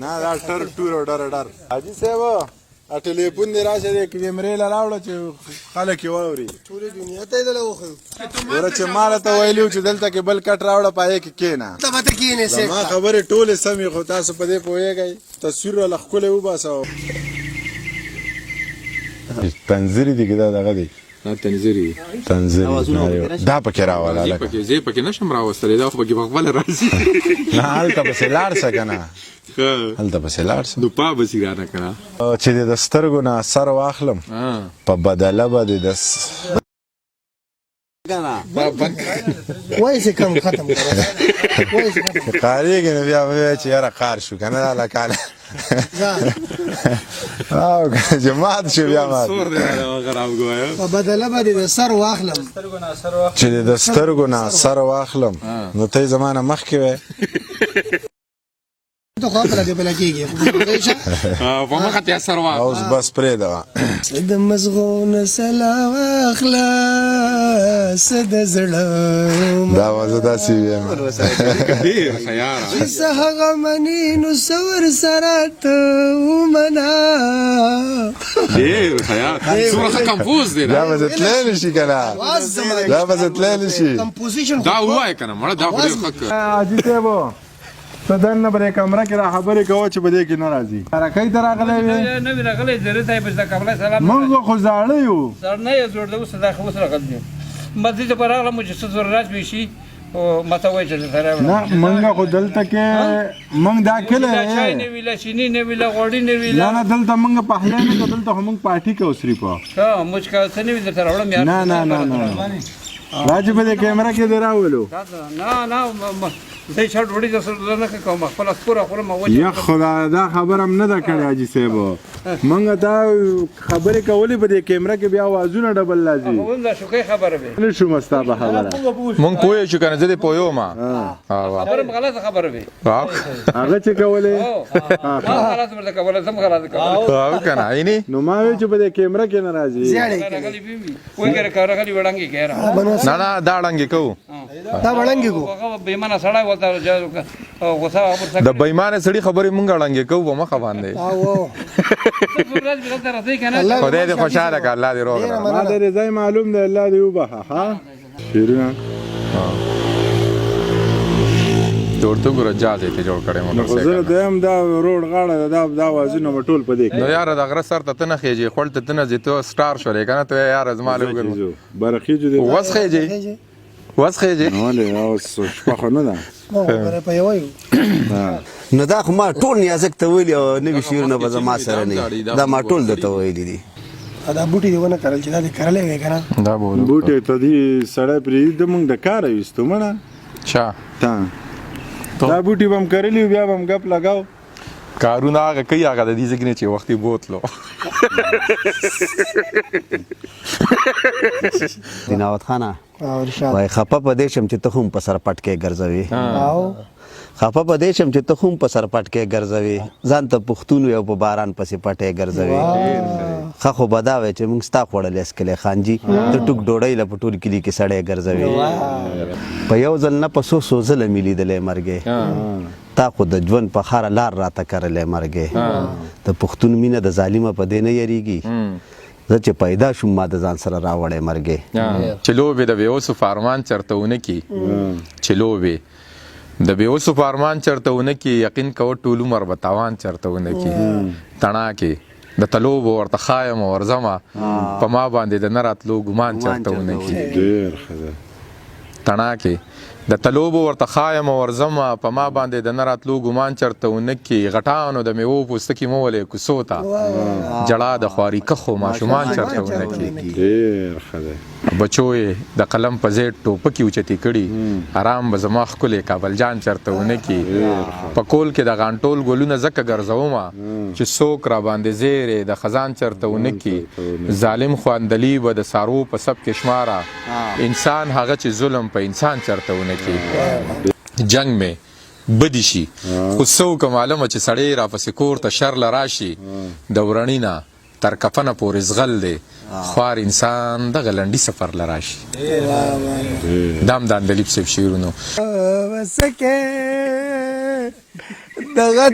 نه دا ټور ډر حاجي صاحب ټلیفون دې راشه دې کیمرې لا راوړه چې خلک یې واوري ټولې دنیا ته یې دله وښیو ګوره چې ما ته ویلي چې دلته کې بل کټ راوړه پایې کې کښېنه ته به ته کښېنې زما خبرې ټولې سمې خو تاسو په دې پوهېږئ تصویر راله ښکلی وباسه تنظیري دي که دا دغه دی تنظیري دا پکې راوله لکه زه پکې نشم راوستلی دا خو پکې په خپله راځي نه هلته پسې لاړ شه که نه هلته پسې لاړ شه نو پا بسې رانه که نه چې دې د سترګو نه سر واخلم په بدله به دې د وایي چې کم ختم کړه قاریږي نو بیا به وایي چې یاره قار شو که نه دا لکاله او چې مات شو بیا مات په بدله به دې د سر واخلم چې دې د سترګو نه سر واخلم نو ته یې زما نه مخکې وی ته خو خپله دې بله کېږي په مخه ته سر واخله اوس بس پرېږده د مزغو نه سلا واخله څه د زړه دا وزه داسې ویم ډېر ښه یاره چې څه هغه مني نو څه ورسره ته ومنه ډېر ښه یاره څومره ښه کمپوز دی دا به زه تللی نه شي که نه دا به زه تللی نه شي دا ووایه که نه مړه دا خو ډېر ښه حاجي صاحبو ته دننه به دې کمره کې را خبرې کوه چې په دې کې نه راځي ترکۍ ته راغلی وې نه وي راغلی زرې ته یې بس د قبله سلام موږ به خو زاړه یو زړ نه یې زوړ د اوس دا خو اوس راغلی دی مسجد ته به راغلم چې څه ضرورت وي شي ما ته وایي چې درته راوړم نه موږ خو دلته کې موږ دا کلی چای نه وي لا چیني نه وي لا غوړي نه وي نه نه دلته موږ پخلی نه کوو دلته خو موږ پارټي کوو صرف ها موږ که څه نه وي درته راوړم یار نه نه نه نه راځي په دې کیمره کې دې راولو نه زه چا ډوډۍ درسره نه کوم خپله سپوره خورم یا خدا دا خبره هم نه ده کړې حاجي صاحب موږ دا خبرې کولې په دې کیمره کې بیا اوازونه ډبل راځي دا شوکۍ خبره وي نه شوم ستا په خبره مونږ پوه شو که نه زه دې پوهیږم خبره غلطه خبره وي هغه چې کولې ما غلطه ورته کوله زه هم غلطه کوم او که نه عیني نو ما وی چې په دې کیمره کې نه راځي راغلی بي وي ګره راغلی وړانګې کېره نه نه دا ړنګې کوو دا وړانګې کو هغه بېمانه سړی ولته غوسه د بېمانه سړي خبرې مونږ ړنګې کوو په مخه باندې خدای دې خوشحاله کړه الله دې روغ کړه ما ته دې ځای معلوم دی الله دې وبخښه ها شیرینه جوړ ته ګوره جاز یې جوړ کړی خو زه موټرسایکل دویم دا روډ غاړه ده دا اوازونه به ټول په دې کې نو یاره د غره سر ته ته نه خېجې خوړ ته ته نه ځې ته سټار شولې که نه ته یاره زما له وګرم برخیجو دې وس خېجې وس خېجې ولې اوس شپه خو نه ده په یو یو نو دا خو ما ټول نیازک ته ویلي او نوي شعرونه به زما سره نه دا ما ټول درته ویلي دي دا بوټي دې ونه کرل چې دا دې کرلی وی که نه دا به بوټي ته دې سړی پرېږدي موږ د کاره ایستو مړه چا تا دا بوټي به هم کرلي وو بیا به هم ګپ لګاو کارونه هغه کوي هغه د دې ځکه نه چې وختي بوتلو دیناوت خانه وای خپه په دې شم چې ته هم په سر پټ کې ګرځوي خپه په دې شم چې ته هم په سر پټ کې ګرځوي ځان ته پښتون وي او په باران پسې پټې ګرځوي ښه خو به دا وی چې موږ ستا خوړلی اسکلی خانجي ته ټوک ډوډۍ له په ټول کلي کې سړی ګرځوي په یو ځل نه په څو ځله مې لیدلی مرګې تا خو د ژوند په خاره لار راته کرلی مرګې د پښتون مینه د ظالمه په دې نه یریږي زه چې پیدا شوم ما د ځان سره راوړی مرګې چې لوبې د بېوسو فارمان چرته ونه کي چې لوبې د بېوسو فارمان چرته ونه کي یقین کوه ټول عمر به تاوان چرته ونه کي تڼا کې د تلوبو ورته خایم او ورځمه په ما باندې د نه راتلو ګمان چرته ونه کي ډېر ښه ده تڼا کې د تلوبو ورته خایم او ورځمه په ما باندې د نه راتلو ګمان چرته ونه کي غټانو د میوو پوستکي مه ولې کوڅو ته جړا د خواري کښو ماشومان چرته ونه کي ډېر ښه ده بچو یې د قلم په ځای ټوپکې اوچتې کړي آرام به زما ښکلی کابل جان چرته ونه کي په کول کې د غانټول ګلونه ځکه ګرځومه چې څوک را باندې زیرې د خزان چرته ونه کي ظالم خواندلي به د سارو په سب کې شماره انسان هغه چې ظلم په انسان چرته ونه کي جنگ میں بدی شي خو څوک معلومه چې سړی را پسې کور ته شر له راشي د ورڼي نه تر کفنه پورې زغل دی خوار انسان دغه لنډي سفر له راشي دام د اندلیب صاحب شعرونو دغه